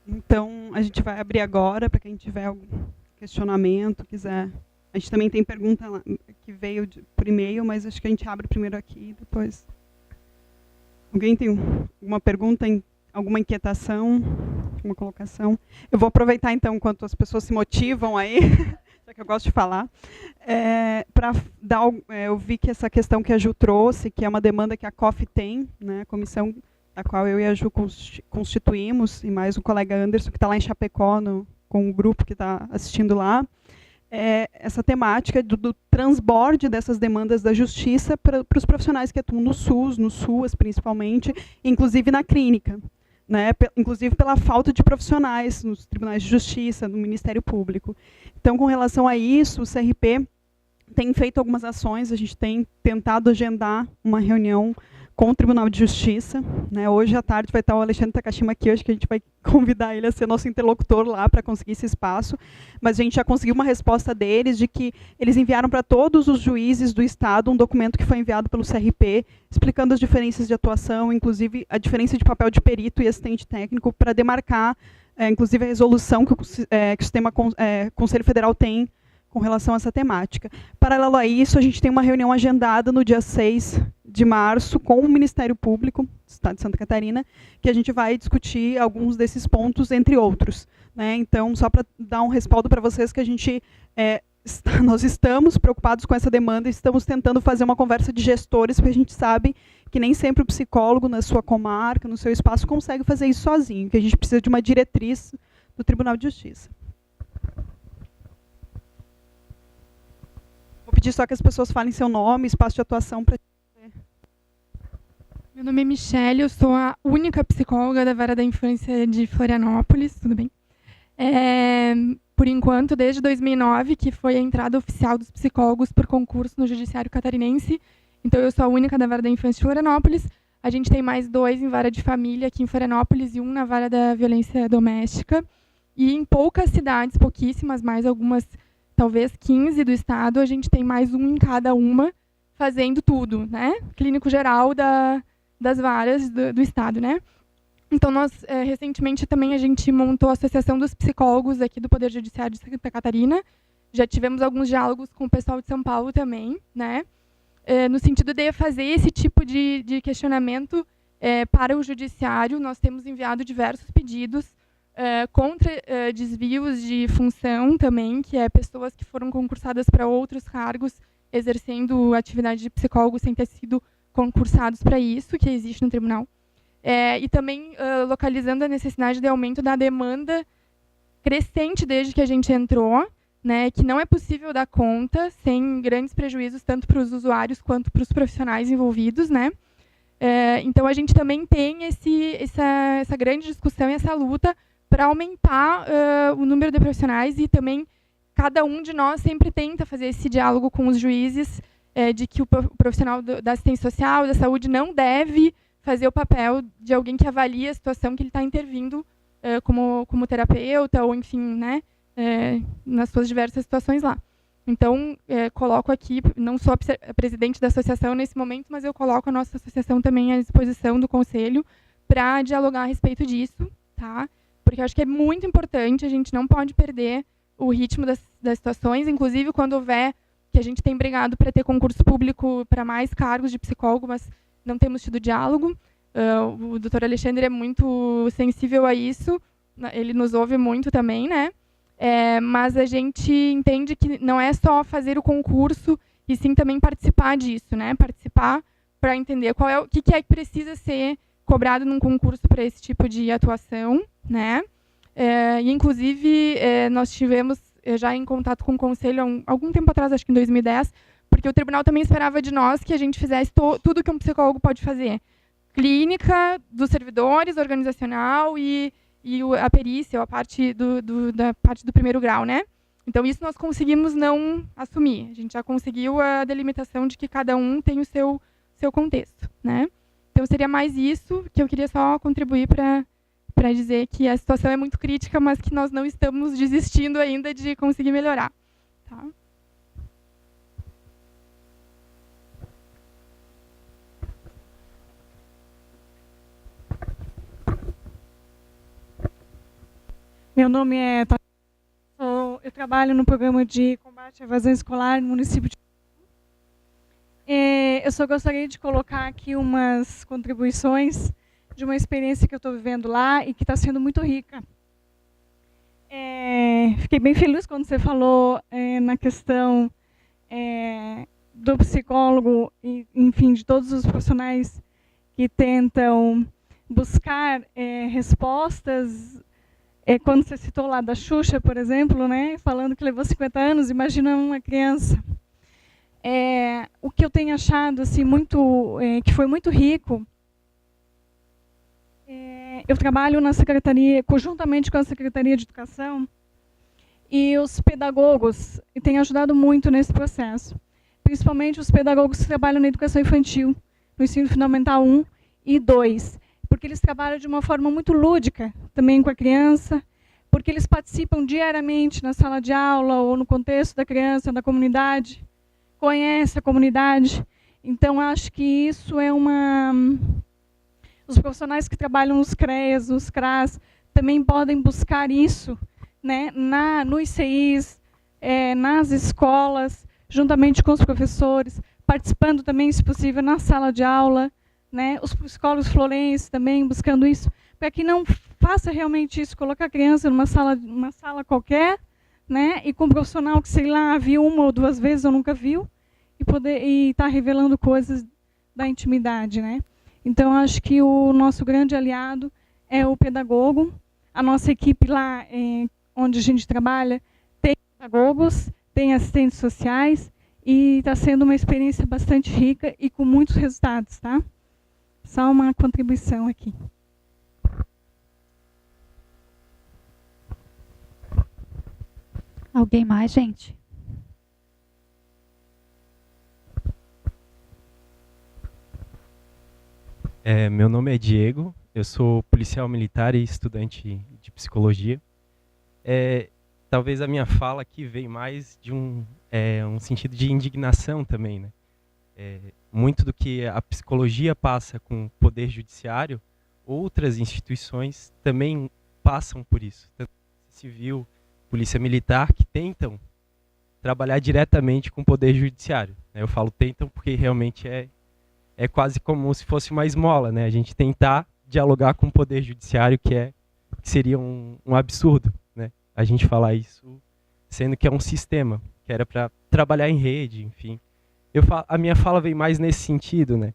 Então, a gente vai abrir agora, para quem tiver algum questionamento, quiser. A gente também tem pergunta lá, que veio por e-mail, mas acho que a gente abre primeiro aqui e depois. Alguém tem alguma pergunta, alguma inquietação, alguma colocação? Eu vou aproveitar, então, enquanto as pessoas se motivam aí, já que eu gosto de falar, para dar. Eu vi que essa questão que a Ju trouxe, que é uma demanda que a COF tem, né, a comissão a qual eu e a Ju constituímos, e mais o colega Anderson, que está lá em Chapecó, com o grupo que está assistindo lá, essa temática do transborde dessas demandas da justiça para os profissionais que atuam no SUS, no SUAS principalmente, inclusive na clínica, né, inclusive pela falta de profissionais nos tribunais de justiça, no Ministério Público. Então, com relação a isso, o CRP tem feito algumas ações, a gente tem tentado agendar uma reunião com o Tribunal de Justiça, né? Hoje à tarde vai estar o Alexandre Takashima aqui, acho que a gente vai convidar ele a ser nosso interlocutor lá para conseguir esse espaço, mas a gente já conseguiu uma resposta deles de que eles enviaram para todos os juízes do Estado um documento que foi enviado pelo CRP, explicando as diferenças de atuação, inclusive a diferença de papel de perito e assistente técnico, para demarcar, inclusive a resolução que o sistema Conselho Federal tem com relação a essa temática. Paralelo a isso, a gente tem uma reunião agendada no dia 6 de março com o Ministério Público do Estado de Santa Catarina, que a gente vai discutir alguns desses pontos, entre outros, né? Então, só para dar um respaldo para vocês que a gente nós estamos preocupados com essa demanda e estamos tentando fazer uma conversa de gestores, porque a gente sabe que nem sempre o psicólogo na sua comarca, no seu espaço, consegue fazer isso sozinho, que a gente precisa de uma diretriz do Tribunal de Justiça. Vou pedir só que as pessoas falem seu nome, espaço de atuação para. Meu nome é Michele, eu sou a única psicóloga da Vara da Infância de Florianópolis, tudo bem? Por enquanto, desde 2009, que foi a entrada oficial dos psicólogos por concurso no Judiciário Catarinense, então eu sou a única da Vara da Infância de Florianópolis. A gente tem mais 2 em Vara de Família aqui em Florianópolis e 1 na Vara da Violência Doméstica. E em poucas cidades, pouquíssimas, mais algumas, talvez 15 do estado, a gente tem mais 1 em cada uma, fazendo tudo, né? Clínico geral das varas do estado, né? Então, nós, recentemente, também a gente montou a Associação dos Psicólogos aqui do Poder Judiciário de Santa Catarina. Já tivemos alguns diálogos com o pessoal de São Paulo também, né? No sentido de fazer esse tipo de questionamento para o judiciário. Nós temos enviado diversos pedidos contra desvios de função também, que é pessoas que foram concursadas para outros cargos, exercendo atividade de psicólogo sem ter sido concursados para isso, que existe no tribunal. E também localizando a necessidade de aumento da demanda crescente desde que a gente entrou, né, que não é possível dar conta sem grandes prejuízos tanto para os usuários quanto para os profissionais envolvidos, né? Então, a gente também tem essa grande discussão e essa luta para aumentar o número de profissionais, e também cada um de nós sempre tenta fazer esse diálogo com os juízes de que o profissional da assistência social, da saúde, não deve fazer o papel de alguém que avalia a situação que ele está intervindo como terapeuta, ou, enfim, né, nas suas diversas situações lá. Então, coloco aqui, não sou a presidente da associação nesse momento, mas eu coloco a nossa associação também à disposição do Conselho para dialogar a respeito disso, tá? Porque eu acho que é muito importante, a gente não pode perder o ritmo das situações, inclusive quando houver, que a gente tem brigado para ter concurso público para mais cargos de psicólogo, mas não temos tido diálogo. O doutor Alexandre é muito sensível a isso, ele nos ouve muito também, né? Mas a gente entende que não é só fazer o concurso, e sim também participar disso, né? Participar para entender o que é que precisa ser cobrado num concurso para esse tipo de atuação, né? E, inclusive, nós tivemos já em contato com o Conselho há algum tempo atrás, acho que em 2010, porque o tribunal também esperava de nós que a gente fizesse tudo que um psicólogo pode fazer. Clínica, dos servidores, organizacional e a perícia, a parte da parte do primeiro grau, né? Então, isso nós conseguimos não assumir. A gente já conseguiu a delimitação de que cada um tem o seu contexto, né? Então, seria mais isso que eu queria só contribuir para dizer que a situação é muito crítica, mas que nós não estamos desistindo ainda de conseguir melhorar. Tá? Meu nome é Tati. Eu trabalho no programa de combate à evasão escolar no município de... Eu só gostaria de colocar aqui umas contribuições de uma experiência que eu estou vivendo lá e que está sendo muito rica. Fiquei bem feliz quando você falou na questão do psicólogo e, enfim, de todos os profissionais que tentam buscar respostas. Quando você citou lá da Xuxa, por exemplo, né, falando que levou 50 anos, imagina uma criança. O que eu tenho achado assim, que foi muito rico, eu trabalho na secretaria, conjuntamente com a Secretaria de Educação, e os pedagogos têm ajudado muito nesse processo. Principalmente os pedagogos que trabalham na educação infantil, no ensino fundamental 1 e 2, porque eles trabalham de uma forma muito lúdica também com a criança, porque eles participam diariamente na sala de aula ou no contexto da criança, da comunidade, conhecem a comunidade. Então, acho que isso é Os profissionais que trabalham nos CREAs, nos CRAS, também podem buscar isso, né, no ICIs, nas escolas, juntamente com os professores, participando também, se possível, na sala de aula, né, os psicólogos florenses também buscando isso, para que não faça realmente isso, colocar a criança numa sala qualquer, né, e com um profissional que, sei lá, viu uma ou duas vezes ou nunca viu, e estar revelando coisas da intimidade, né. Então, acho que o nosso grande aliado é o pedagogo. A nossa equipe lá, onde a gente trabalha, tem pedagogos, tem assistentes sociais, e está sendo uma experiência bastante rica e com muitos resultados, tá? Só uma contribuição aqui. Alguém mais, gente? Meu nome é Diego, eu sou policial militar e estudante de psicologia. Talvez a minha fala aqui veio mais de um sentido de indignação também, né? Muito do que a psicologia passa com o poder judiciário, outras instituições também passam por isso. Tanto civil, polícia militar, que tentam trabalhar diretamente com o poder judiciário. Eu falo tentam porque realmente é quase como se fosse uma esmola, né? A gente tentar dialogar com o poder judiciário, que seria um absurdo, né? A gente falar isso, sendo que é um sistema, que era para trabalhar em rede, enfim. A minha fala veio mais nesse sentido, né?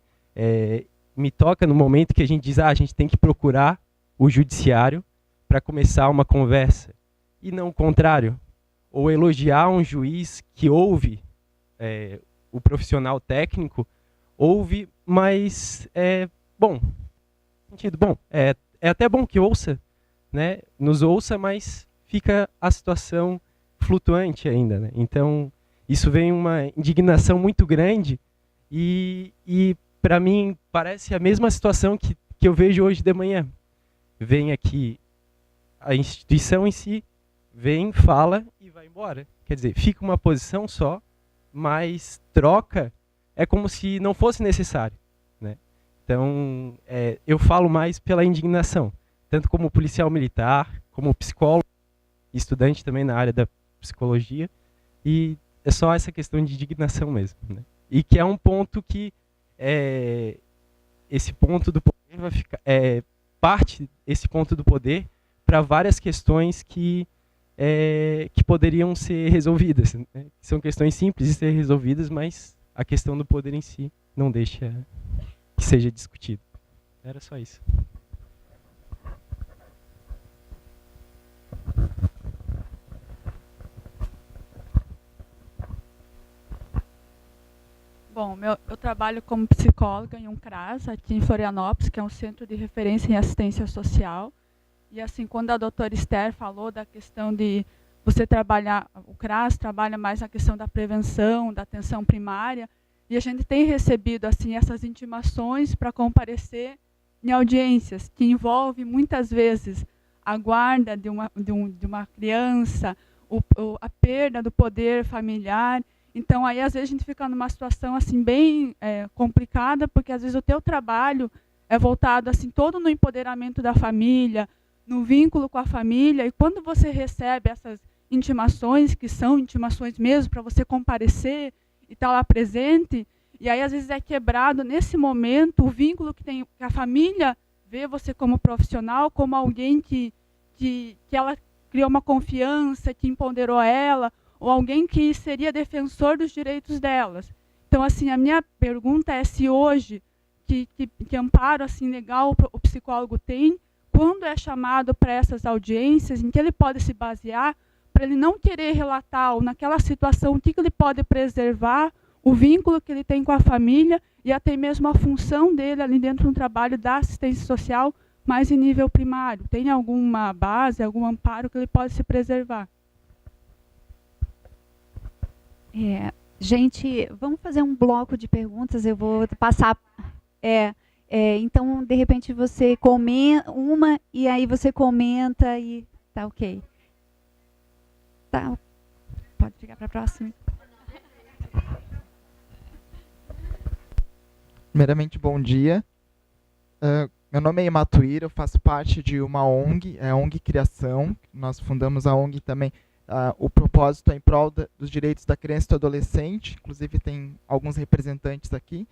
Me toca no momento que a gente diz, a gente tem que procurar o judiciário para começar uma conversa, e não o contrário. Ou elogiar um juiz que ouve o profissional técnico, ouve, mas é até bom que ouça, né? Nos ouça, mas fica a situação flutuante ainda, né? Então, isso vem uma indignação muito grande e para mim parece a mesma situação que eu vejo hoje de manhã. Vem aqui a instituição em si, vem, fala e vai embora. Quer dizer, fica uma posição só, mas troca é como se não fosse necessário, né? Então, eu falo mais pela indignação, tanto como policial militar, como psicólogo, estudante também na área da psicologia, e é só essa questão de indignação mesmo, né? E que é um ponto que esse ponto do poder vai ficar, parte esse ponto do poder para várias questões que poderiam ser resolvidas, né? São questões simples de ser resolvidas, mas a questão do poder em si não deixa que seja discutido. Era só isso. Bom, eu trabalho como psicóloga em um CRAS, aqui em Florianópolis, que é um centro de referência em assistência social. E assim, quando a doutora Esther falou da questão de você trabalhar, o CRAS trabalha mais na questão da prevenção, da atenção primária, e a gente tem recebido assim essas intimações para comparecer em audiências, que envolve muitas vezes a guarda de uma criança, a perda do poder familiar. Então, aí, às vezes, a gente fica numa situação assim, bem complicada, porque, às vezes, o teu trabalho é voltado assim, todo no empoderamento da família, no vínculo com a família, e quando você recebe essas intimações, que são intimações mesmo, para você comparecer e estar lá presente, e aí às vezes é quebrado nesse momento o vínculo que a família vê você como profissional, como alguém que ela criou uma confiança, que empoderou ela, ou alguém que seria defensor dos direitos delas. Então, assim, a minha pergunta é se hoje, que amparo assim, legal o psicólogo tem, quando é chamado para essas audiências, em que ele pode se basear, para ele não querer relatar, ou naquela situação, o que ele pode preservar, o vínculo que ele tem com a família, e até mesmo a função dele ali dentro do trabalho da assistência social, mais em nível primário. Tem alguma base, algum amparo que ele pode se preservar? Gente, vamos fazer um bloco de perguntas. Eu vou passar. Então, de repente, você comenta uma e aí você comenta e tá ok. Tá. Pode ficar para a próxima. Primeiramente, bom dia. Meu nome é Imatuíra, eu faço parte de uma ONG, a ONG Criação. Nós fundamos a ONG também. O propósito é em prol dos direitos da criança e do adolescente, inclusive tem alguns representantes aqui.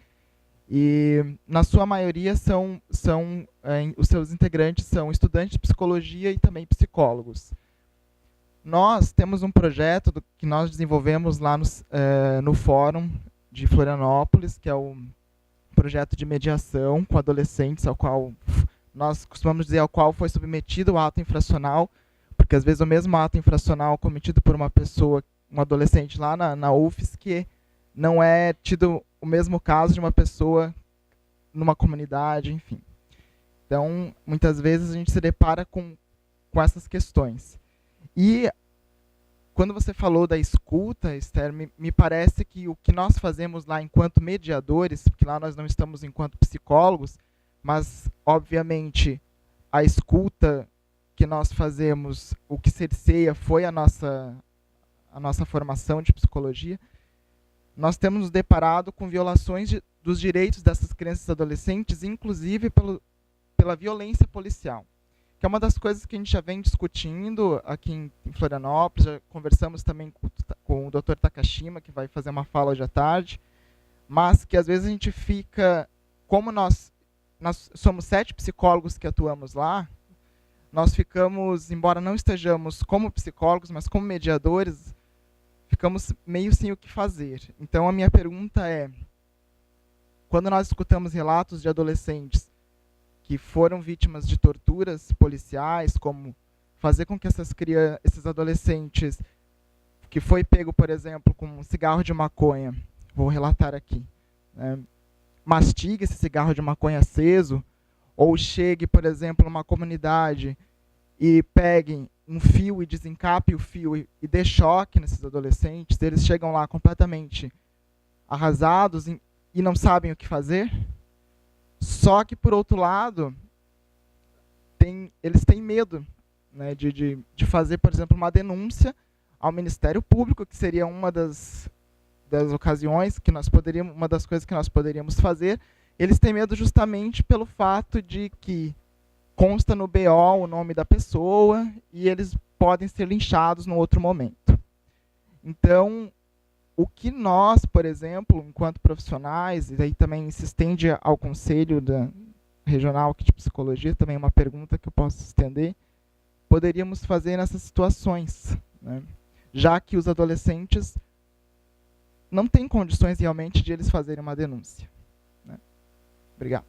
E, na sua maioria, os seus integrantes são estudantes de psicologia e também psicólogos. Nós temos um projeto que nós desenvolvemos lá no Fórum de Florianópolis, que é o projeto de mediação com adolescentes, ao qual nós costumamos dizer ao qual foi submetido o ato infracional, porque às vezes o mesmo ato infracional cometido por uma pessoa, um adolescente lá na UFSC, não é tido o mesmo caso de uma pessoa numa comunidade, enfim. Então, muitas vezes a gente se depara com essas questões. E quando você falou da escuta, Esther, me parece que o que nós fazemos lá enquanto mediadores, porque lá nós não estamos enquanto psicólogos, mas, obviamente, a escuta que nós fazemos, o que cerceia foi a nossa formação de psicologia, nós temos nos deparado com violações dos direitos dessas crianças e adolescentes, inclusive pela violência policial, que é uma das coisas que a gente já vem discutindo aqui em Florianópolis. Já conversamos também com o Dr. Takashima, que vai fazer uma fala hoje à tarde, mas que às vezes a gente fica, como nós somos 7 psicólogos que atuamos lá, nós ficamos, embora não estejamos como psicólogos, mas como mediadores, ficamos meio sem o que fazer. Então a minha pergunta é, quando nós escutamos relatos de adolescentes que foram vítimas de torturas policiais, como fazer com que esses adolescentes, que foi pego, por exemplo, com um cigarro de maconha, vou relatar aqui, mastigue esse cigarro de maconha aceso, ou chegue, por exemplo, numa comunidade e peguem um fio e desencape o fio e dê choque nesses adolescentes, eles chegam lá completamente arrasados e não sabem o que fazer. Só que, por outro lado, eles têm medo, né, de fazer, por exemplo, uma denúncia ao Ministério Público, que seria uma das ocasiões que uma das coisas que nós poderíamos fazer. Eles têm medo justamente pelo fato de que consta no BO o nome da pessoa e eles podem ser linchados no outro momento. Então, o que nós, por exemplo, enquanto profissionais, e aí também se estende ao Conselho Regional aqui de Psicologia, também é uma pergunta que eu posso estender, poderíamos fazer nessas situações, né? Já que os adolescentes não têm condições realmente de eles fazerem uma denúncia, né? Obrigado.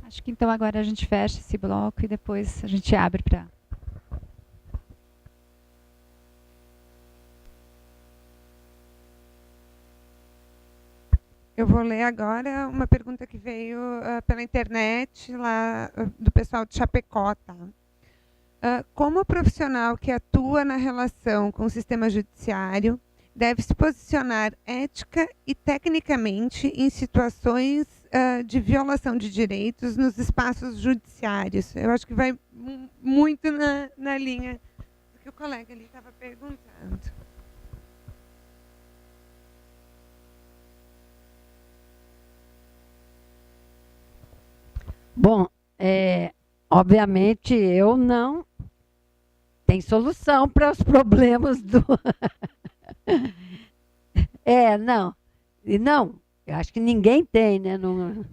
Acho que então agora a gente fecha esse bloco e depois a gente abre para... Eu vou ler agora uma pergunta que veio pela internet, lá do pessoal de Chapecó. Tá? Como profissional que atua na relação com o sistema judiciário, deve se posicionar ética e tecnicamente em situações de violação de direitos nos espaços judiciários? Eu acho que vai muito na linha do que o colega ali estava perguntando. Bom, obviamente, eu não tenho solução para os problemas do... Não. Não, eu acho que ninguém tem, né? Não...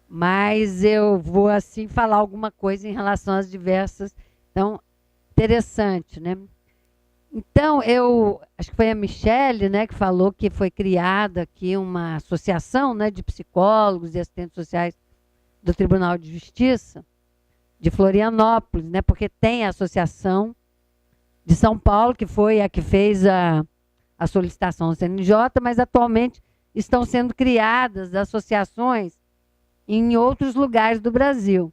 Mas eu vou, assim, falar alguma coisa em relação às diversas... Então, interessante, né? Então, eu acho que foi a Michele, né, que falou que foi criada aqui uma associação, né, de psicólogos e assistentes sociais do Tribunal de Justiça de Florianópolis, né, porque tem a Associação de São Paulo, que foi a que fez a solicitação ao CNJ, mas atualmente estão sendo criadas associações em outros lugares do Brasil.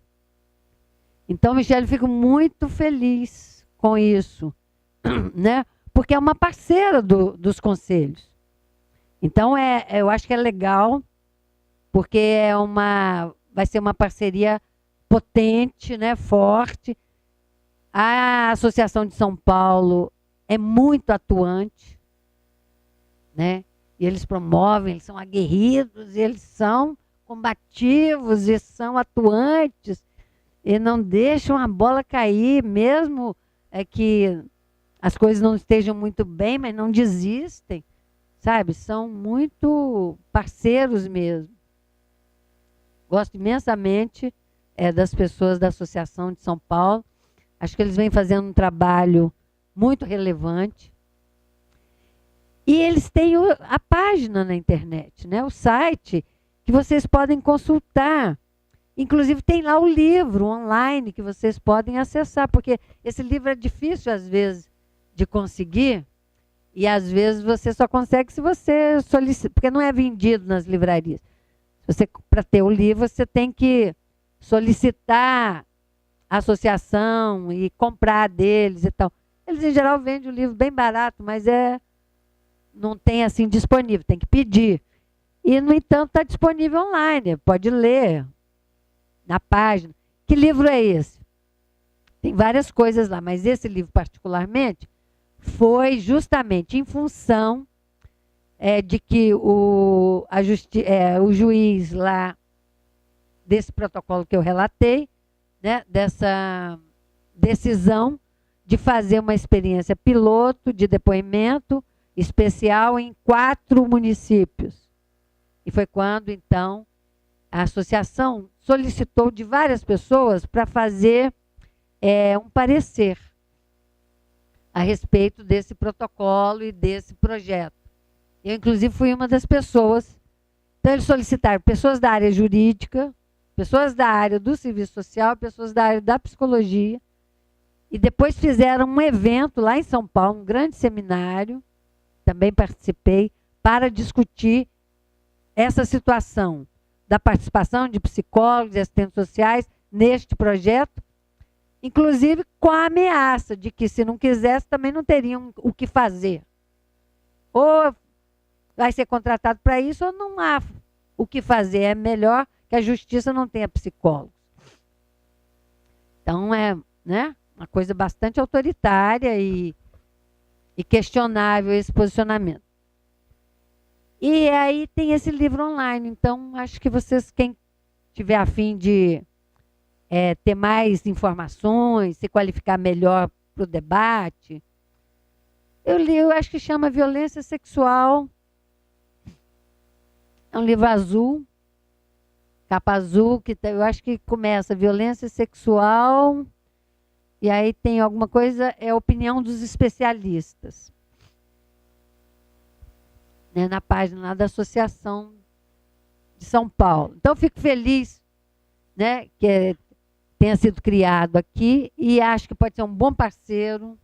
Então, Michele, fico muito feliz com isso, né? Porque é uma parceira dos conselhos. Então, eu acho que é legal, porque vai ser uma parceria potente, né? Forte. A Associação de São Paulo é muito atuante, né? E eles promovem, eles são aguerridos, eles são combativos e são atuantes e não deixam a bola cair, mesmo que as coisas não estejam muito bem, mas não desistem, sabe? São muito parceiros mesmo. Gosto imensamente das pessoas da Associação de São Paulo. Acho que eles vêm fazendo um trabalho muito relevante. E eles têm a página na internet, né? O site, que vocês podem consultar. Inclusive, tem lá o livro online que vocês podem acessar, porque esse livro é difícil, às vezes, de conseguir, e às vezes você só consegue se você solicitar, porque não é vendido nas livrarias. Para ter o livro, você tem que solicitar a associação e comprar deles e tal. Eles, em geral, vendem o livro bem barato, mas não tem assim disponível, tem que pedir. E, no entanto, está disponível online, pode ler na página. Que livro é esse? Tem várias coisas lá, mas esse livro particularmente foi justamente em função de que o juiz lá, desse protocolo que eu relatei, né, dessa decisão de fazer uma experiência piloto de depoimento especial em 4 municípios. E foi quando, então, a associação solicitou de várias pessoas para fazer um parecer a respeito desse protocolo e desse projeto. Eu, inclusive, fui uma das pessoas. Então, eles solicitaram pessoas da área jurídica, pessoas da área do serviço social, pessoas da área da psicologia, e depois fizeram um evento lá em São Paulo, um grande seminário, também participei, para discutir essa situação da participação de psicólogos e assistentes sociais neste projeto, inclusive com a ameaça de que, se não quisesse, também não teriam o que fazer. Ou vai ser contratado para isso, ou não há o que fazer. É melhor que a justiça não tenha psicólogos. Então, né, uma coisa bastante autoritária e questionável esse posicionamento. E aí tem esse livro online. Então, acho que vocês, quem tiver a fim de ter mais informações, se qualificar melhor para o debate, eu acho que chama Violência Sexual. É um livro azul, capa azul, que eu acho que começa violência sexual, e aí tem alguma coisa, a opinião dos especialistas. Né, na página lá da Associação de São Paulo. Então, eu fico feliz, né, que tenha sido criado aqui, e acho que pode ser um bom parceiro,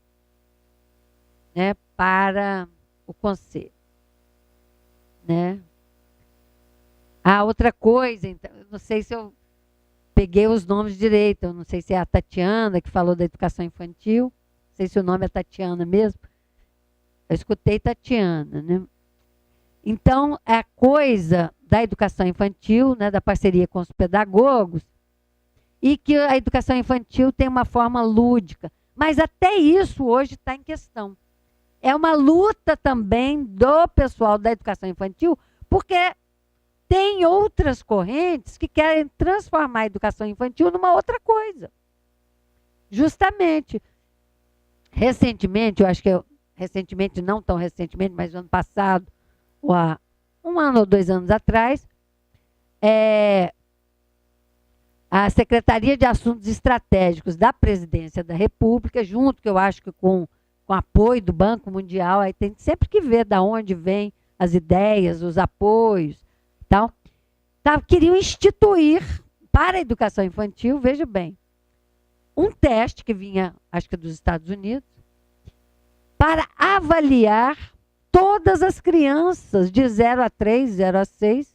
né, para o Conselho. Né? Outra coisa, então, eu não sei se eu peguei os nomes direito, eu não sei se é a Tatiana, que falou da educação infantil, não sei se o nome é Tatiana mesmo. Eu escutei Tatiana, né? Então, é a coisa da educação infantil, né, da parceria com os pedagogos, e que a educação infantil tem uma forma lúdica. Mas até isso hoje está em questão. É uma luta também do pessoal da educação infantil, porque tem outras correntes que querem transformar a educação infantil numa outra coisa. Justamente. Recentemente, eu acho que recentemente, não tão recentemente, mas no ano passado, ou há 1 ano ou 2 anos atrás, a Secretaria de Assuntos Estratégicos da Presidência da República, junto, que eu acho que com apoio do Banco Mundial, aí tem sempre que ver de onde vêm as ideias, os apoios, tal, queriam instituir para a educação infantil, veja bem, um teste que vinha, acho que dos Estados Unidos, para avaliar todas as crianças de 0 a 3, 0 a 6,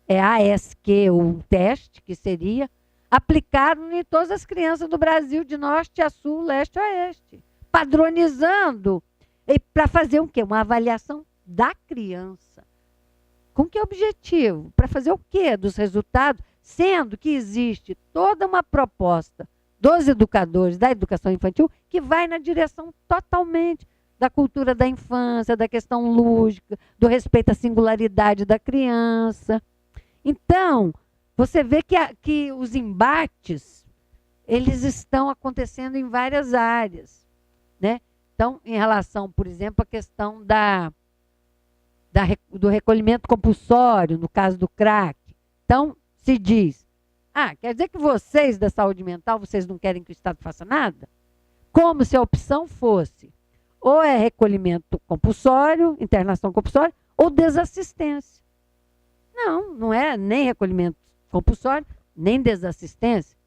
ASQ, o teste que seria, aplicado em todas as crianças do Brasil, de norte a sul, leste a oeste, padronizando, para fazer o quê? Uma avaliação da criança. Com que objetivo? Para fazer o quê? Dos resultados, sendo que existe toda uma proposta dos educadores da educação infantil que vai na direção totalmente da cultura da infância, da questão lúdica, do respeito à singularidade da criança. Então, você vê que os embates, eles estão acontecendo em várias áreas, né? Então, em relação, por exemplo, à questão do recolhimento compulsório, no caso do crack. Então, se diz, quer dizer que vocês da saúde mental, vocês não querem que o Estado faça nada? Como se a opção fosse ou é recolhimento compulsório, internação compulsória, ou desassistência. Não é nem recolhimento compulsório, nem desassistência.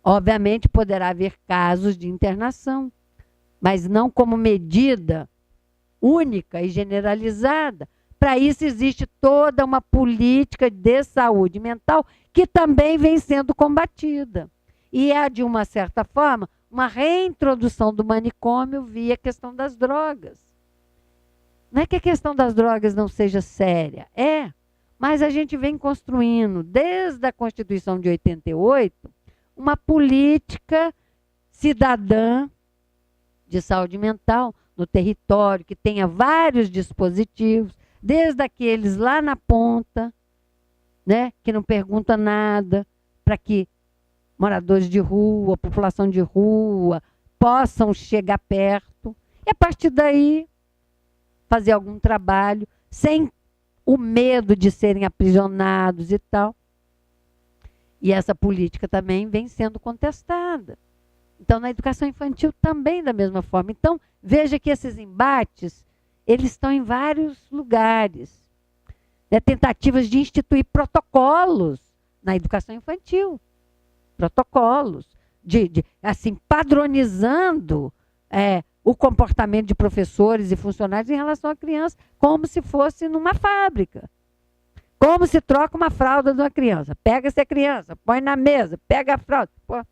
Obviamente, poderá haver casos de internação, mas não como medida única e generalizada. Para isso, existe toda uma política de saúde mental que também vem sendo combatida. E é, de uma certa forma, uma reintrodução do manicômio via questão das drogas. Não é que a questão das drogas não seja séria, mas a gente vem construindo, desde a Constituição de 88, uma política cidadã de saúde mental no território, que tenha vários dispositivos, desde aqueles lá na ponta, né, que não pergunta nada, para que moradores de rua, população de rua, possam chegar perto. E a partir daí, fazer algum trabalho, sem o medo de serem aprisionados e tal. E essa política também vem sendo contestada. Então, na educação infantil também da mesma forma. Então, veja que esses embates, eles estão em vários lugares. Tentativas de instituir protocolos na educação infantil. Protocolos, assim, padronizando o comportamento de professores e funcionários em relação à criança, como se fosse numa fábrica. Como se troca uma fralda de uma criança. Pega-se a criança, põe na mesa, pega a fralda. Pô,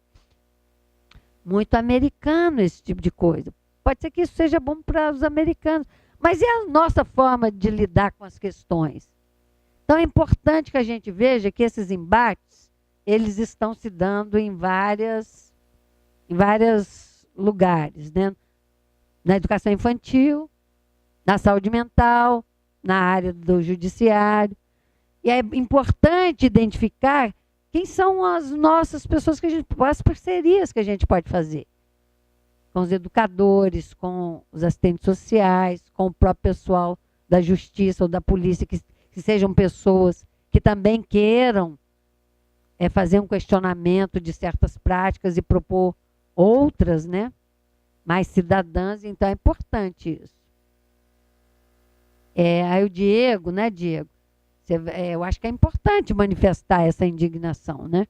muito americano esse tipo de coisa. Pode ser que isso seja bom para os americanos, mas é a nossa forma de lidar com as questões. Então é importante que a gente veja que esses embates, eles estão se dando em vários lugares, né? Na educação infantil, na saúde mental, na área do judiciário. E é importante identificar quem são as nossas pessoas, as parcerias que a gente pode fazer. Com os educadores, com os assistentes sociais, com o próprio pessoal da justiça ou da polícia, que sejam pessoas que também queiram fazer um questionamento de certas práticas e propor outras, né, mais cidadãs. Então é importante isso. Aí o Diego, né, Diego? Eu acho que é importante manifestar essa indignação, né?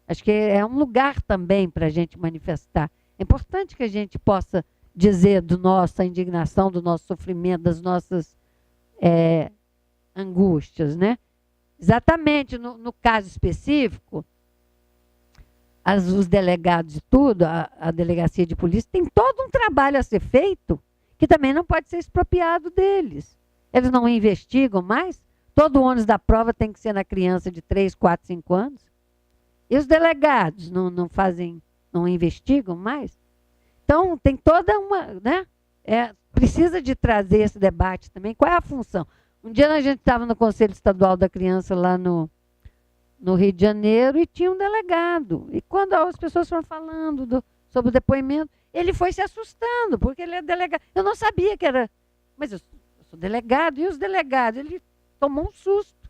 Acho que é um lugar também para a gente manifestar. É importante que a gente possa dizer da nossa indignação, do nosso sofrimento, das nossas angústias, né? Exatamente, no caso específico, os delegados e tudo, a delegacia de polícia, tem todo um trabalho a ser feito que também não pode ser expropriado deles. Eles não investigam mais. Todo o ônus da prova tem que ser na criança de 3, 4, 5 anos. E os delegados não investigam mais? Então, tem toda uma, né? Precisa de trazer esse debate também. Qual é a função? Um dia a gente estava no Conselho Estadual da Criança lá no Rio de Janeiro e tinha um delegado. E quando as pessoas foram falando sobre o depoimento, ele foi se assustando, porque ele é delegado. Eu não sabia que era... Mas eu sou delegado, e os delegados? Ele tomou um susto.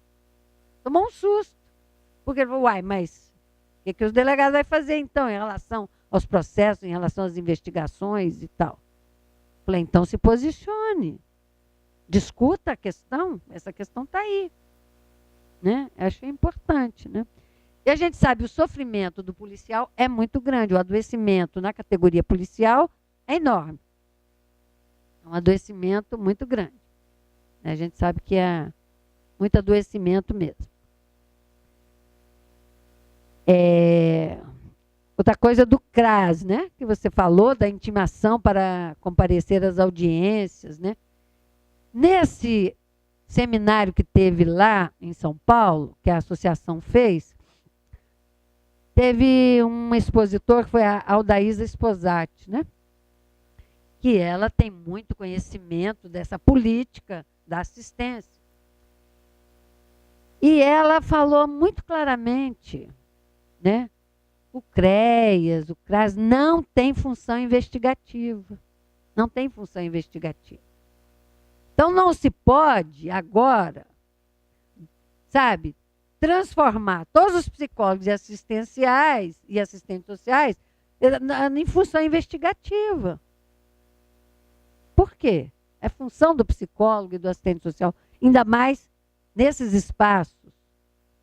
Tomou um susto. Porque ele falou, uai, mas o que os delegados vão fazer então em relação aos processos, em relação às investigações e tal? Falei, então se posicione. Discuta a questão, essa questão está aí. Né? Acho importante. Né? E a gente sabe, o sofrimento do policial é muito grande. O adoecimento na categoria policial é enorme. É um adoecimento muito grande. A gente sabe que é muito adoecimento mesmo. Outra coisa do CRAS, né? Que você falou, da intimação para comparecer às audiências. Né? Nesse seminário que teve lá em São Paulo, que a associação fez, teve um expositor que foi a Aldaísa Sposati, né? Que ela tem muito conhecimento dessa política da assistência. E ela falou muito claramente, né? O CRAS não tem função investigativa. Não tem função investigativa. Então, não se pode agora, sabe, transformar todos os psicólogos e assistenciais e assistentes sociais em função investigativa. Por quê? É função do psicólogo e do assistente social, ainda mais nesses espaços,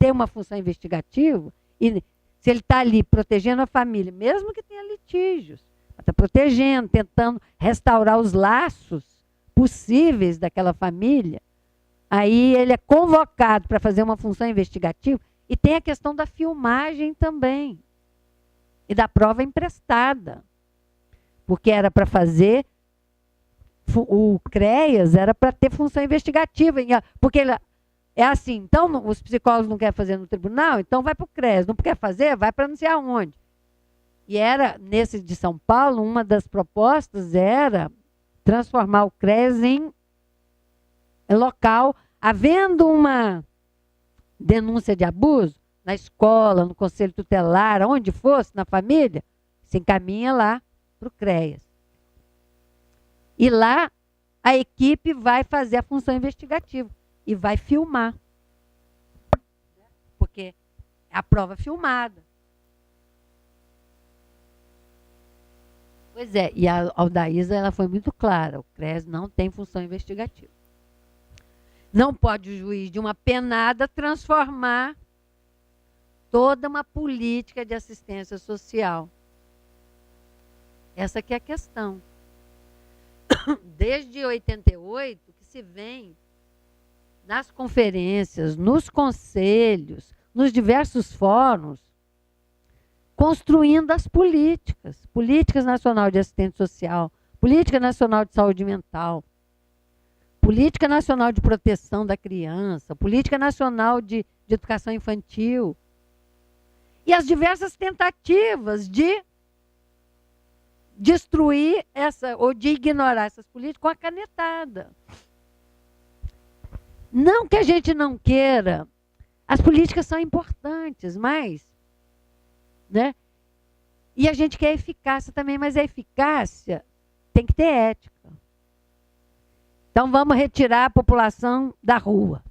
ter uma função investigativa, e se ele está ali protegendo a família, mesmo que tenha litígios, está protegendo, tentando restaurar os laços possíveis daquela família, aí ele é convocado para fazer uma função investigativa, e tem a questão da filmagem também, e da prova emprestada, porque era para fazer, o CREAS era para ter função investigativa, porque ele, é assim, então os psicólogos não querem fazer no tribunal, então vai para o CREAS, não quer fazer, vai para não sei aonde. E era, nesse de São Paulo, uma das propostas era transformar o CREAS em local, havendo uma denúncia de abuso, na escola, no conselho tutelar, onde fosse, na família, se encaminha lá para o CREAS. E lá a equipe vai fazer a função investigativa e vai filmar. Porque é a prova filmada. Pois é, e a Aldaísa ela foi muito clara, o CREAS não tem função investigativa. Não pode o juiz de uma penada transformar toda uma política de assistência social. Essa que é a questão. Desde 88 que se vem nas conferências, nos conselhos, nos diversos fóruns, construindo as políticas. Políticas nacional de assistência social, política nacional de saúde mental, política nacional de proteção da criança, política nacional de educação infantil. E as diversas tentativas de destruir ou de ignorar essas políticas com a canetada. Não que a gente não queira, as políticas são importantes, mas, né? E a gente quer eficácia também, mas a eficácia tem que ter ética. Então vamos retirar a população da rua.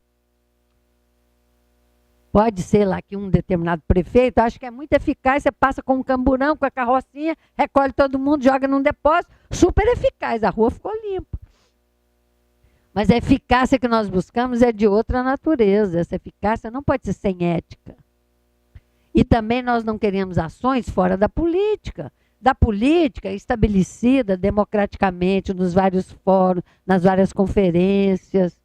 Pode ser lá que um determinado prefeito, acho que é muito eficaz, você passa com um camburão, com a carrocinha, recolhe todo mundo, joga num depósito, super eficaz, a rua ficou limpa. Mas a eficácia que nós buscamos é de outra natureza, essa eficácia não pode ser sem ética. E também nós não queremos ações fora da política estabelecida democraticamente nos vários fóruns, nas várias conferências.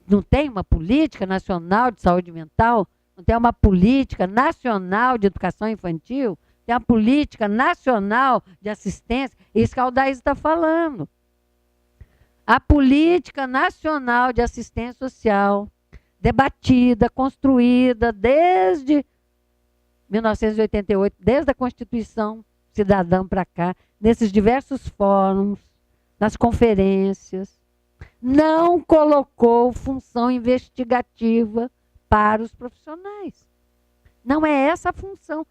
Não tem uma política nacional de saúde mental? Não tem uma política nacional de educação infantil? Tem uma política nacional de assistência? Isso que a Aldaísa está falando. A política nacional de assistência social, debatida, construída desde 1988, desde a Constituição Cidadã para cá, nesses diversos fóruns, nas conferências. não colocou função investigativa para os profissionais. Não é essa a função.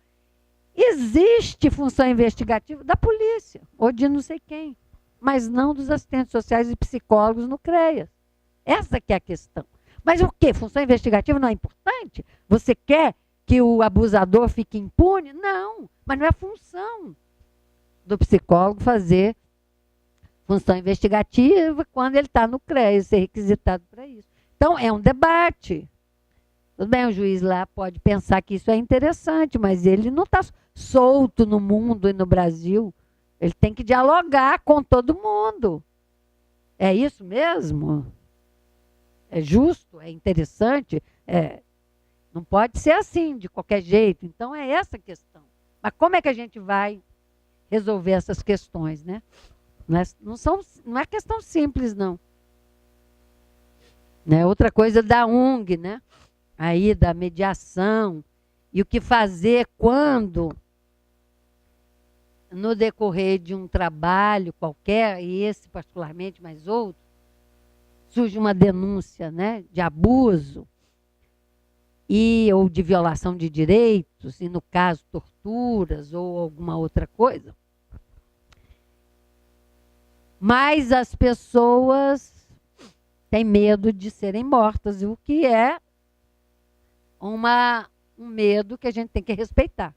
Existe função investigativa da polícia, ou de não sei quem, mas não dos assistentes sociais e psicólogos no CREAS. Essa que é a questão. Mas o quê? Função investigativa não é importante? Você quer que o abusador fique impune? Não, mas não é função do psicólogo fazer função investigativa quando ele está no CREAS, ser requisitado para isso. Então, é um debate. Tudo bem, o juiz lá pode pensar que isso é interessante, mas ele não está solto no mundo e no Brasil. Ele tem que dialogar com todo mundo. É isso mesmo? É justo? É interessante? Não pode ser assim, de qualquer jeito. Então, é essa a questão. Mas como é que a gente vai resolver essas questões, né? Não é questão simples, não. Né? Outra coisa da ONG, né? Aí da mediação, e o que fazer quando, no decorrer de um trabalho qualquer, e esse particularmente, mas outro, surge uma denúncia, né, de abuso ou de violação de direitos, e no caso torturas ou alguma outra coisa. Mas as pessoas têm medo de serem mortas, o que é um medo que a gente tem que respeitar.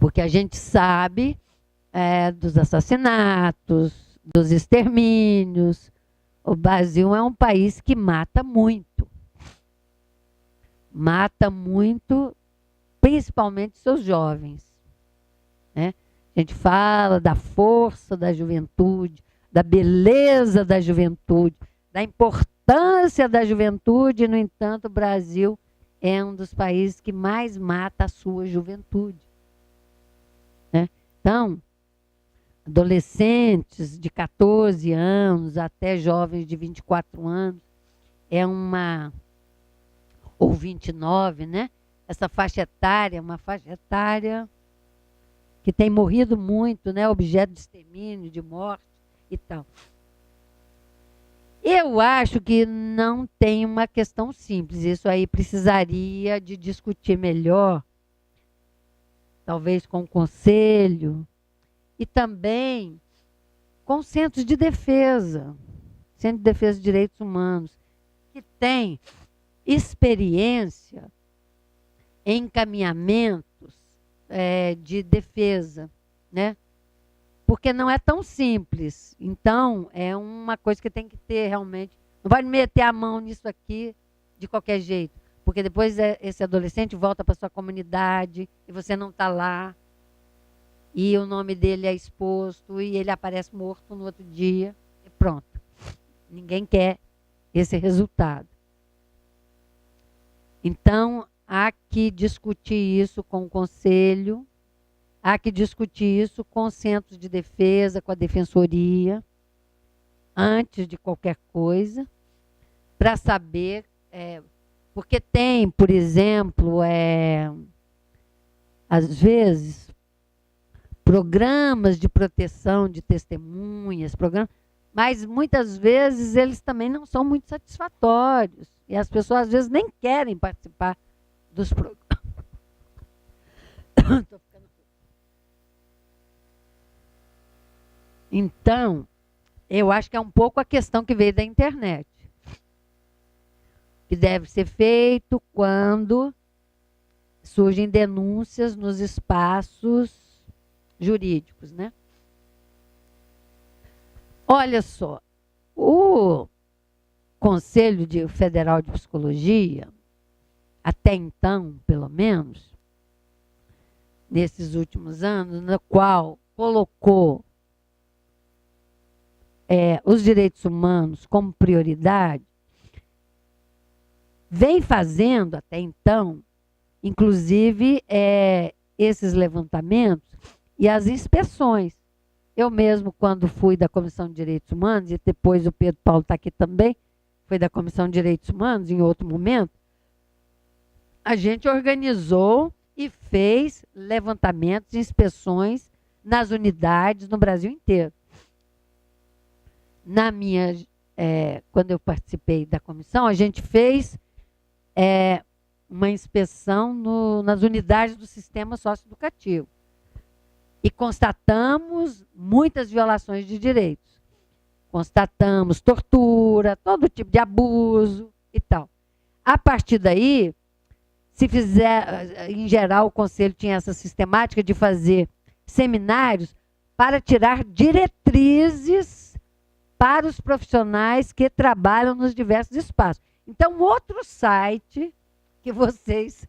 Porque a gente sabe dos assassinatos, dos extermínios. O Brasil é um país que mata muito. Mata muito, principalmente seus jovens. Né? A gente fala da força da juventude, da beleza da juventude, da importância da juventude. No entanto, o Brasil é um dos países que mais mata a sua juventude. Né? Então, adolescentes de 14 anos até jovens de 24 anos, ou 29, né? Essa faixa etária é uma faixa etária que tem morrido muito, né? Objeto de extermínio, de morte e tal. Eu acho que não tem uma questão simples. Isso aí precisaria de discutir melhor, talvez com o conselho, e também com centros de defesa, Centro de Defesa de Direitos Humanos, que tem experiência em encaminhamentos de defesa, né? Porque não é tão simples. Então, é uma coisa que tem que ter realmente. Não vai meter a mão nisso aqui de qualquer jeito. Porque depois esse adolescente volta para sua comunidade e você não está lá. E o nome dele é exposto e ele aparece morto no outro dia. E pronto. Ninguém quer esse resultado. Então, há que discutir isso com o conselho. Há que discutir isso com os centros de defesa, com a defensoria, antes de qualquer coisa, para saber, porque tem, por exemplo, às vezes, programas de proteção de testemunhas, mas muitas vezes eles também não são muito satisfatórios, e as pessoas às vezes nem querem participar dos programas. Então, eu acho que é um pouco a questão que veio da internet. Que deve ser feito quando surgem denúncias nos espaços jurídicos, né? Olha só, o Conselho Federal de Psicologia, até então, pelo menos, nesses últimos anos, no qual colocou os direitos humanos como prioridade, vem fazendo até então, inclusive, esses levantamentos e as inspeções. Eu mesmo, quando fui da Comissão de Direitos Humanos, e depois o Pedro Paulo está aqui também, foi da Comissão de Direitos Humanos, em outro momento, a gente organizou e fez levantamentos e inspeções nas unidades no Brasil inteiro. quando eu participei da comissão, a gente fez uma inspeção nas unidades do sistema socioeducativo. E constatamos muitas violações de direitos. Constatamos tortura, todo tipo de abuso e tal. A partir daí, em geral, o Conselho tinha essa sistemática de fazer seminários para tirar diretrizes para os profissionais que trabalham nos diversos espaços. Então, outro site que vocês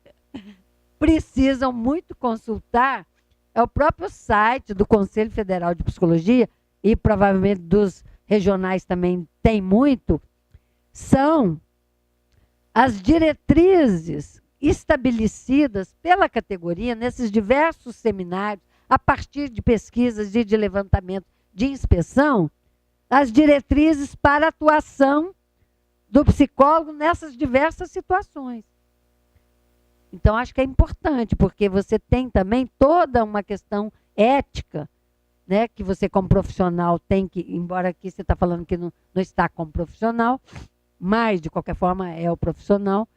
precisam muito consultar é o próprio site do Conselho Federal de Psicologia, e provavelmente dos regionais também tem muito, são as diretrizes estabelecidas pela categoria nesses diversos seminários, a partir de pesquisas e de levantamento de inspeção, as diretrizes para a atuação do psicólogo nessas diversas situações. Então, acho que é importante, porque você tem também toda uma questão ética, né, que você, como profissional, tem que, embora aqui você está falando que não está como profissional, mas, de qualquer forma, é o profissional,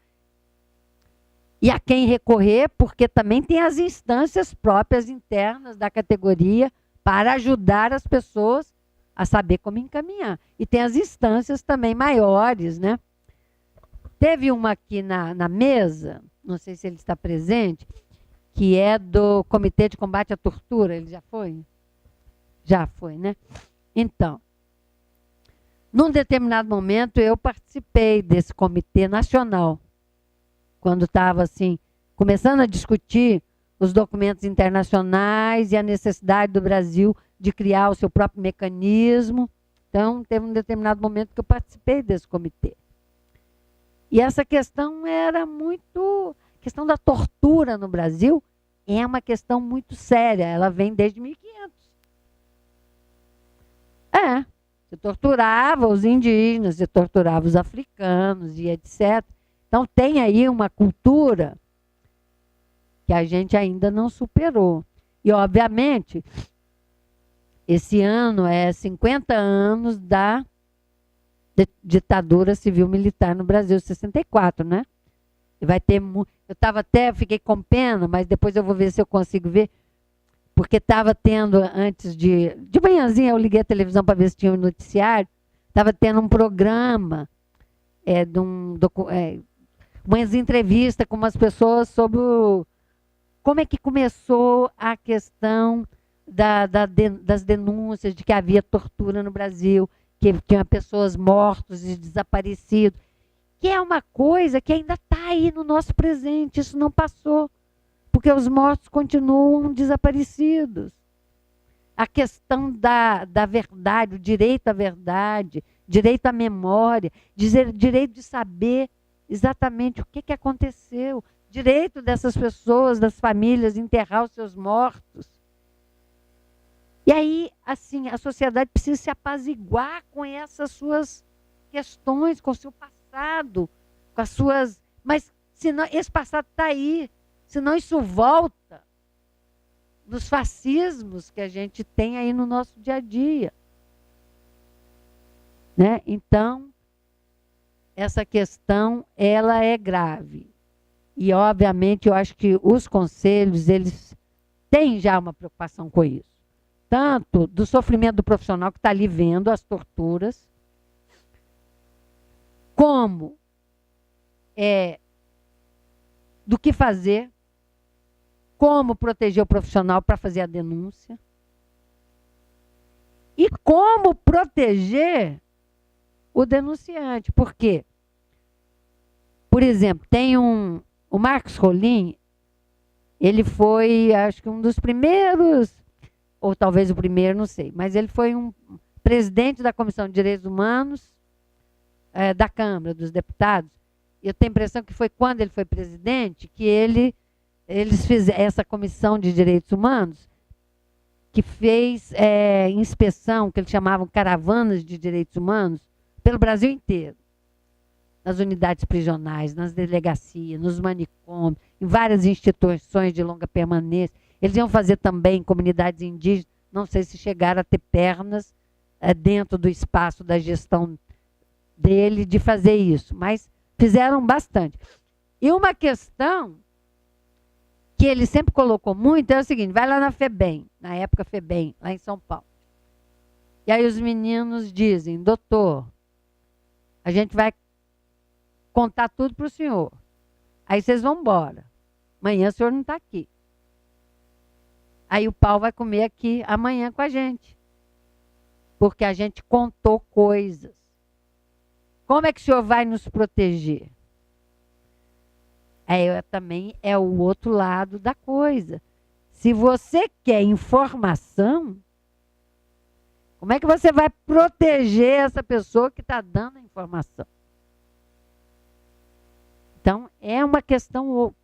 e a quem recorrer, porque também tem as instâncias próprias internas da categoria para ajudar as pessoas a saber como encaminhar. E tem as instâncias também maiores, né? Teve uma aqui na mesa, não sei se ele está presente, que é do Comitê de Combate à Tortura. Ele já foi? Já foi, né? Então, num determinado momento, eu participei desse comitê nacional, quando estava assim, começando a discutir os documentos internacionais e a necessidade do Brasil de criar o seu próprio mecanismo. Então, teve um determinado momento que eu participei desse comitê. E essa questão era muito... A questão da tortura no Brasil é uma questão muito séria. Ela vem desde 1500. Você torturava os indígenas, você torturava os africanos e etc. Então, tem aí uma cultura que a gente ainda não superou. E, obviamente, esse ano é 50 anos da ditadura civil-militar no Brasil, 64, né? E vai ter... fiquei com pena, mas depois eu vou ver se eu consigo ver, porque estava tendo, antes de manhãzinha, eu liguei a televisão para ver se tinha um noticiário, estava tendo um programa, umas entrevistas com umas pessoas sobre como é que começou a questão das denúncias de que havia tortura no Brasil, que tinha pessoas mortas e desaparecidas, que é uma coisa que ainda está aí no nosso presente, isso não passou, porque os mortos continuam desaparecidos. A questão da verdade, o direito à verdade, direito à memória, direito de saber exatamente o que aconteceu, direito dessas pessoas, das famílias, enterrar os seus mortos. E aí, assim, a sociedade precisa se apaziguar com essas suas questões, com o seu passado, com as suas... Mas senão, esse passado está aí, senão isso volta nos fascismos que a gente tem aí no nosso dia a dia. Né? Então, essa questão, ela é grave. E, obviamente, eu acho que os conselhos, eles têm já uma preocupação com isso. Tanto do sofrimento do profissional que está ali vendo as torturas, como do que fazer, como proteger o profissional para fazer a denúncia, e como proteger o denunciante. Por quê? Por exemplo, tem o Marcos Rolim, ele foi, acho que um dos primeiros, ou talvez o primeiro, não sei, mas ele foi um presidente da Comissão de Direitos Humanos da Câmara dos Deputados. Eu tenho a impressão que foi quando ele foi presidente que eles fizeram essa Comissão de Direitos Humanos, que fez inspeção, que eles chamavam caravanas de direitos humanos, pelo Brasil inteiro. Nas unidades prisionais, nas delegacias, nos manicômios, em várias instituições de longa permanência. Eles iam fazer também em comunidades indígenas, não sei se chegaram a ter pernas dentro do espaço da gestão dele de fazer isso, mas fizeram bastante. E uma questão que ele sempre colocou muito é o seguinte: vai lá na FEBEM, na época FEBEM, lá em São Paulo. E aí os meninos dizem: doutor, a gente vai contar tudo para o senhor. Aí vocês vão embora. Amanhã o senhor não está aqui. Aí o pau vai comer aqui amanhã com a gente. Porque a gente contou coisas. Como é que o senhor vai nos proteger? Aí também é o outro lado da coisa. Se você quer informação, como é que você vai proteger essa pessoa que está dando a informação? Então, é uma questão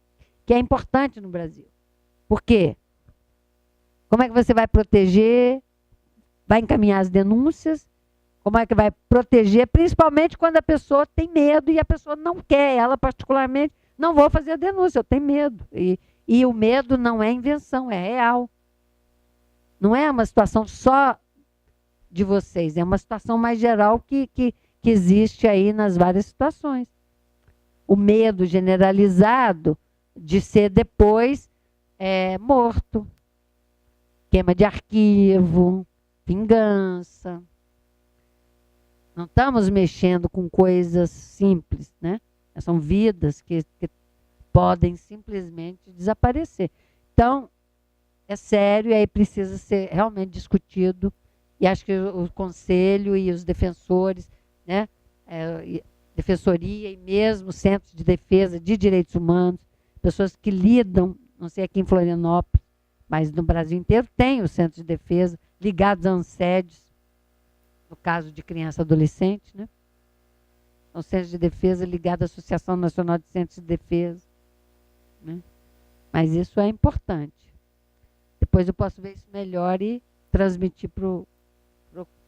que é importante no Brasil. Por quê? Como é que você vai proteger? Vai encaminhar as denúncias? Como é que vai proteger? Principalmente quando a pessoa tem medo e a pessoa não quer. Ela, particularmente, não vou fazer a denúncia, eu tenho medo. E o medo não é invenção, é real. Não é uma situação só de vocês, é uma situação mais geral que existe aí nas várias situações. O medo generalizado de ser depois morto, queima de arquivo, vingança. Não estamos mexendo com coisas simples, né? São vidas que podem simplesmente desaparecer. Então, é sério e aí precisa ser realmente discutido. E acho que o Conselho e os defensores, né? Defensoria e mesmo centros de defesa de direitos humanos, pessoas que lidam, não sei aqui em Florianópolis, mas no Brasil inteiro tem os centros de defesa ligados a ANSEDES, no caso de criança e adolescente, né? São centros de defesa ligados à Associação Nacional de Centros de Defesa, né? Mas isso é importante. Depois eu posso ver isso melhor e transmitir para o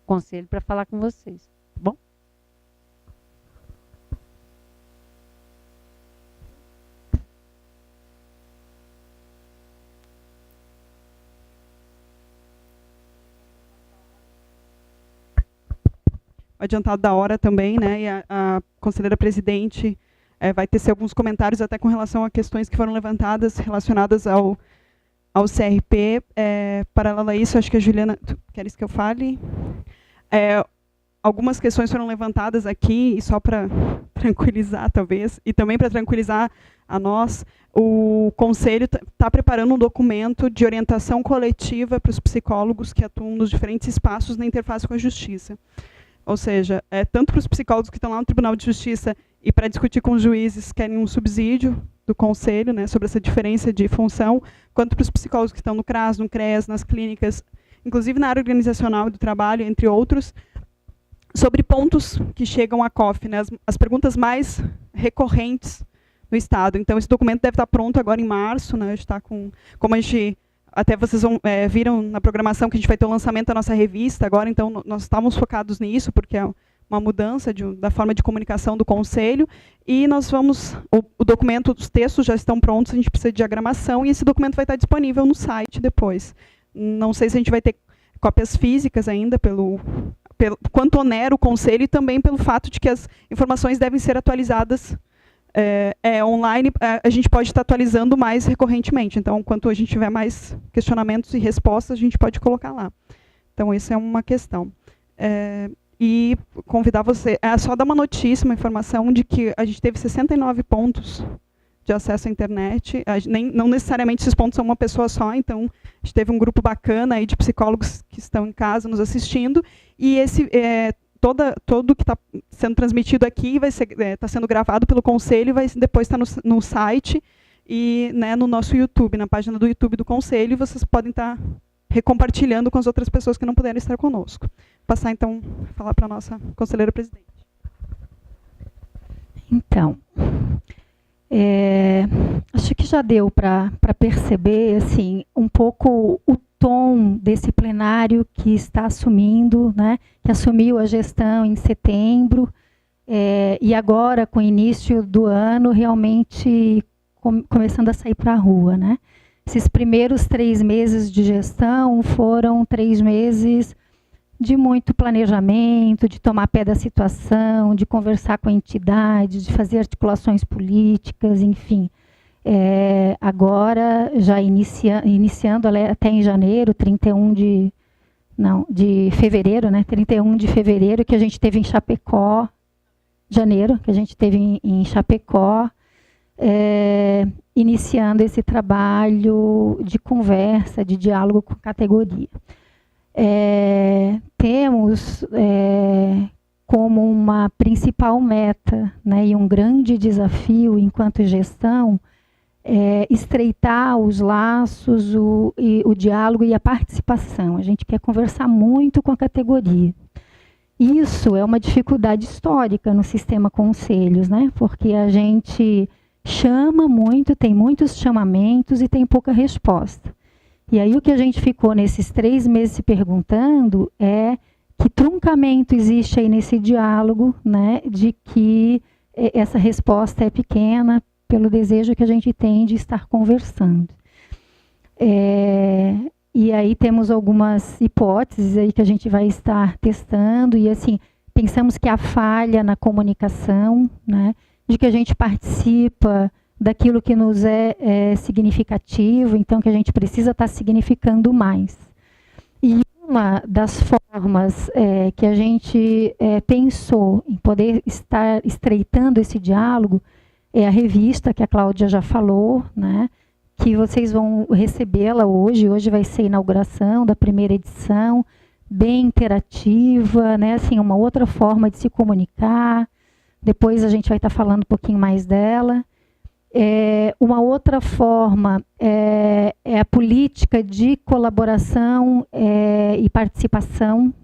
Conselho para falar com vocês, tá bom? Adiantado da hora também, né? E a conselheira presidente vai tecer alguns comentários até com relação a questões que foram levantadas relacionadas ao CRP. Paralelo a isso, acho que a Juliana... Queres que eu fale? Algumas questões foram levantadas aqui, e só para tranquilizar, talvez, e também para tranquilizar a nós, o Conselho está preparando um documento de orientação coletiva para os psicólogos que atuam nos diferentes espaços na interface com a Justiça. Ou seja, tanto para os psicólogos que estão lá no Tribunal de Justiça e para discutir com os juízes que querem um subsídio do Conselho, né, sobre essa diferença de função, quanto para os psicólogos que estão no CRAS, no CREAS, nas clínicas, inclusive na área organizacional do trabalho, entre outros, sobre pontos que chegam à COF, né, as perguntas mais recorrentes no Estado. Então, esse documento deve estar pronto agora em março, né, está com, como a gente... Até vocês viram na programação que a gente vai ter o lançamento da nossa revista agora, então nós estamos focados nisso, porque é uma mudança da forma de comunicação do Conselho, e nós vamos, o documento, os textos já estão prontos, a gente precisa de diagramação, e esse documento vai estar disponível no site depois. Não sei se a gente vai ter cópias físicas ainda, quanto onera o Conselho, e também pelo fato de que as informações devem ser atualizadas online, a gente pode estar atualizando mais recorrentemente. Então, quanto a gente tiver mais questionamentos e respostas, a gente pode colocar lá. Então, essa é uma questão. E convidar você... só dar uma notícia, uma informação de que a gente teve 69 pontos de acesso à internet. Não necessariamente esses pontos são uma pessoa só, então a gente teve um grupo bacana aí de psicólogos que estão em casa nos assistindo. E todo que está sendo transmitido aqui está sendo gravado pelo Conselho e vai depois estar no site e, né, no nosso YouTube, na página do YouTube do Conselho, e vocês podem estar recompartilhando com as outras pessoas que não puderam estar conosco. Vou passar, então, a falar para a nossa conselheira presidente. Então, acho que já deu para perceber assim, um pouco o tom desse plenário que está assumindo, né, que assumiu a gestão em setembro, e agora, com o início do ano, realmente começando a sair para a rua, né? Esses primeiros 3 meses de gestão foram 3 meses de muito planejamento, de tomar pé da situação, de conversar com a entidade, de fazer articulações políticas, enfim. Agora, já iniciando até em janeiro, 31 de fevereiro, né? 31 de fevereiro, que a gente teve em Chapecó, janeiro, que a gente teve em Chapecó, iniciando esse trabalho de conversa, de diálogo com a categoria. Temos como uma principal meta, né, e um grande desafio enquanto gestão, estreitar os laços, o diálogo e a participação. A gente quer conversar muito com a categoria. Isso é uma dificuldade histórica no sistema conselhos, né? Porque a gente chama muito, tem muitos chamamentos e tem pouca resposta. E aí o que a gente ficou nesses 3 meses se perguntando é que truncamento existe aí nesse diálogo, né? De que essa resposta é pequena, pelo desejo que a gente tem de estar conversando. E aí temos algumas hipóteses aí que a gente vai estar testando, e assim, pensamos que a falha na comunicação, né, de que a gente participa daquilo que nos é significativo, então que a gente precisa estar significando mais. E uma das formas que a gente pensou em poder estar estreitando esse diálogo é a revista, que a Cláudia já falou, né, que vocês vão recebê-la hoje. Hoje vai ser a inauguração da primeira edição, bem interativa, né, assim, uma outra forma de se comunicar. Depois a gente vai estar falando um pouquinho mais dela. Uma outra forma é a política de colaboração e participação,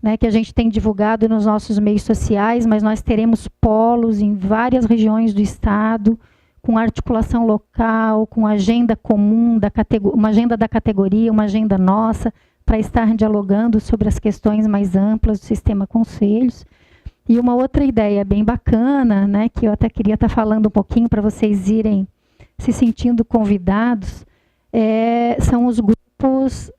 né, que a gente tem divulgado nos nossos meios sociais, mas nós teremos polos em várias regiões do estado, com articulação local, com agenda comum, uma agenda da categoria, uma agenda nossa, para estar dialogando sobre as questões mais amplas do sistema conselhos. E uma outra ideia bem bacana, né, que eu até queria estar falando um pouquinho para vocês irem se sentindo convidados, são os grupos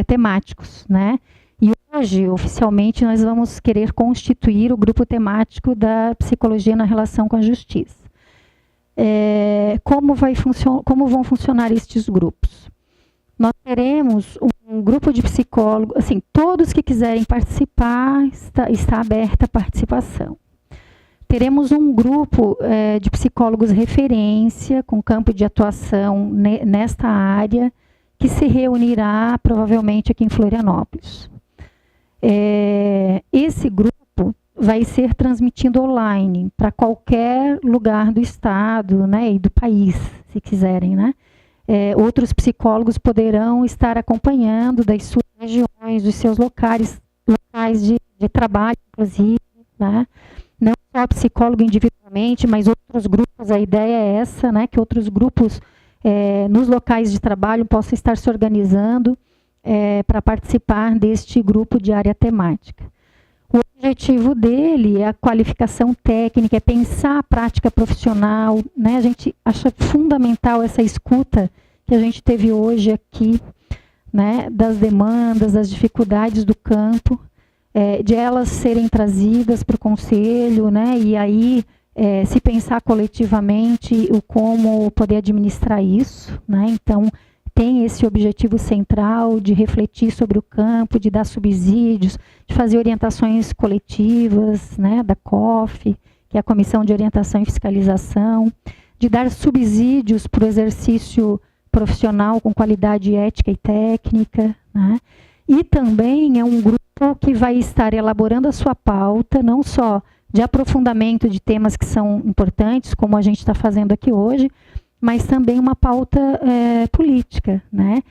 temáticos, né? E hoje, oficialmente, nós vamos querer constituir o grupo temático da psicologia na relação com a justiça. Como vão funcionar estes grupos? Nós teremos um grupo de psicólogos, assim, todos que quiserem participar, está aberta a participação. Teremos um grupo de psicólogos referência, com campo de atuação nesta área, que se reunirá provavelmente aqui em Florianópolis. Esse grupo vai ser transmitido online para qualquer lugar do estado, né, e do país, se quiserem, né? Outros psicólogos poderão estar acompanhando das suas regiões, dos seus locais de trabalho, inclusive, né? Não só psicólogo individualmente, mas outros grupos. A ideia é essa, né, que outros grupos nos locais de trabalho possam estar se organizando para participar deste grupo de área temática. O objetivo dele é a qualificação técnica, é pensar a prática profissional, né? A gente acha fundamental essa escuta que a gente teve hoje aqui, né, das demandas, das dificuldades do campo, de elas serem trazidas para o conselho, né? E aí se pensar coletivamente o como poder administrar isso, né? Então, tem esse objetivo central de refletir sobre o campo, de dar subsídios, de fazer orientações coletivas, né, da COF, que é a Comissão de Orientação e Fiscalização, de dar subsídios para o exercício profissional com qualidade ética e técnica, né? E também é um grupo que vai estar elaborando a sua pauta, não só de aprofundamento de temas que são importantes, como a gente está fazendo aqui hoje, mas também uma pauta política, né?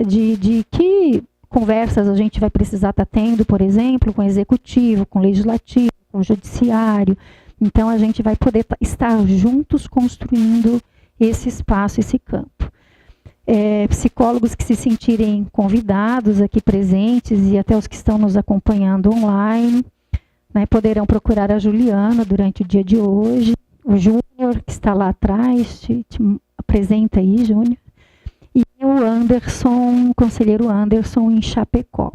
De que conversas a gente vai precisar estar tendo, por exemplo, com o executivo, com o legislativo, com o judiciário. Então, a gente vai poder estar juntos construindo esse espaço, esse campo. Psicólogos que se sentirem convidados aqui presentes e até os que estão nos acompanhando online, né, poderão procurar a Juliana durante o dia de hoje. O Júnior, que está lá atrás, te apresenta aí, Júnior. e o Anderson, conselheiro Anderson, em Chapecó.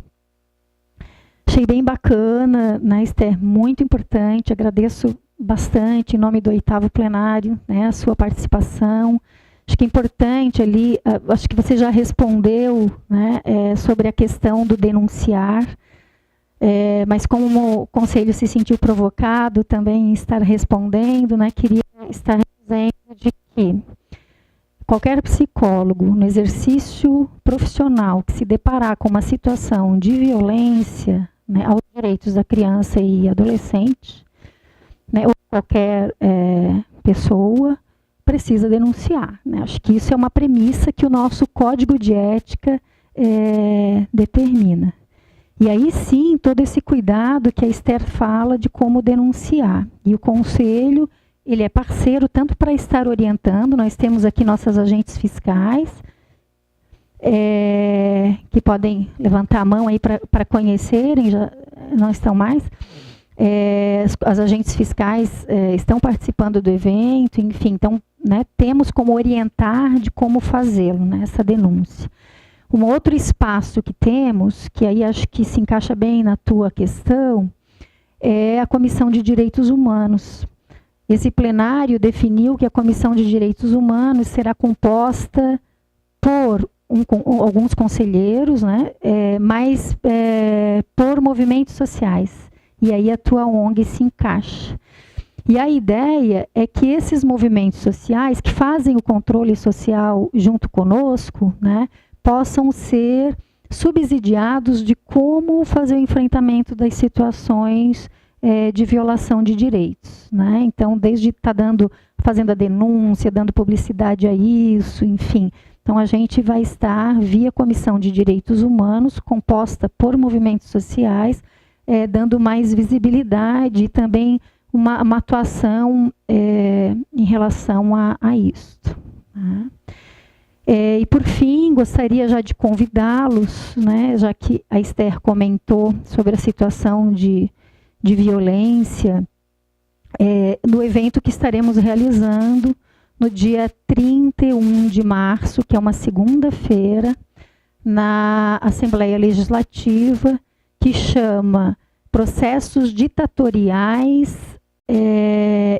Achei bem bacana, né, Esther? Muito importante. Agradeço bastante, em nome do 8º plenário, né, a sua participação. Acho que é importante ali, acho que você já respondeu, né, sobre a questão do denunciar, mas como o conselho se sentiu provocado também em estar respondendo, né, queria estar dizendo de que qualquer psicólogo no exercício profissional que se deparar com uma situação de violência, né, aos direitos da criança e adolescente, né, ou qualquer pessoa, precisa denunciar, né? Acho que isso é uma premissa que o nosso Código de Ética determina. E aí sim, todo esse cuidado que a Esther fala de como denunciar. E o Conselho, ele é parceiro tanto para estar orientando, nós temos aqui nossas agentes fiscais, que podem levantar a mão aí para conhecerem, já não estão mais. As agentes fiscais estão participando do evento, enfim, então, né, temos como orientar de como fazê-lo, né, essa denúncia. Um outro espaço que temos, que aí acho que se encaixa bem na tua questão, é a Comissão de Direitos Humanos. Esse plenário definiu que a Comissão de Direitos Humanos será composta por alguns conselheiros, né, mas por movimentos sociais. E aí a tua ONG se encaixa. E a ideia é que esses movimentos sociais, que fazem o controle social junto conosco, né, possam ser subsidiados de como fazer o enfrentamento das situações de violação de direitos, né? Então, desde estar fazendo a denúncia, dando publicidade a isso, enfim. Então, a gente vai estar via Comissão de Direitos Humanos, composta por movimentos sociais, dando mais visibilidade e também uma atuação em relação a isso. Tá? E, por fim, gostaria já de convidá-los, né, já que a Esther comentou sobre a situação de violência, no evento que estaremos realizando no dia 31 de março, que é uma segunda-feira, na Assembleia Legislativa, que chama Processos Ditatoriais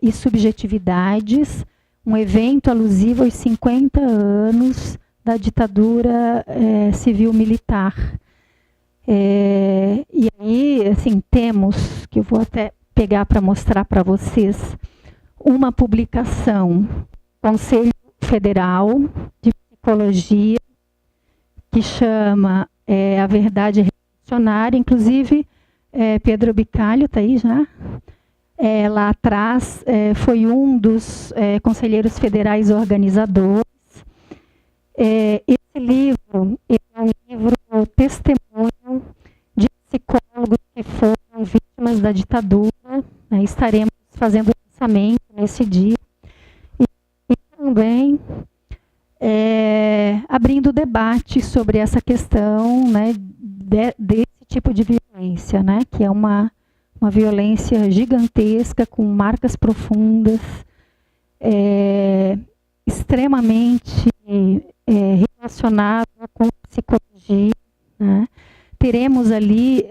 e Subjetividades, um evento alusivo aos 50 anos da ditadura civil-militar. E aí, assim, temos, que eu vou até pegar para mostrar para vocês, uma publicação do Conselho Federal de Psicologia, que chama A Verdade Revolucionária, inclusive Pedro Bicalho está aí já. Lá atrás foi um dos conselheiros federais organizadores. Esse livro é um livro testemunho de psicólogos que foram vítimas da ditadura, né? Estaremos fazendo o lançamento nesse dia. E também abrindo debate sobre essa questão, né, desse tipo de violência, né, que é uma violência gigantesca, com marcas profundas, extremamente relacionada com psicologia, né? Teremos ali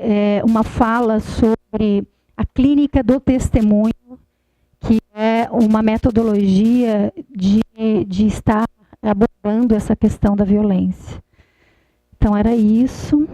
uma fala sobre a clínica do testemunho, que é uma metodologia de estar abordando essa questão da violência. Então, era isso.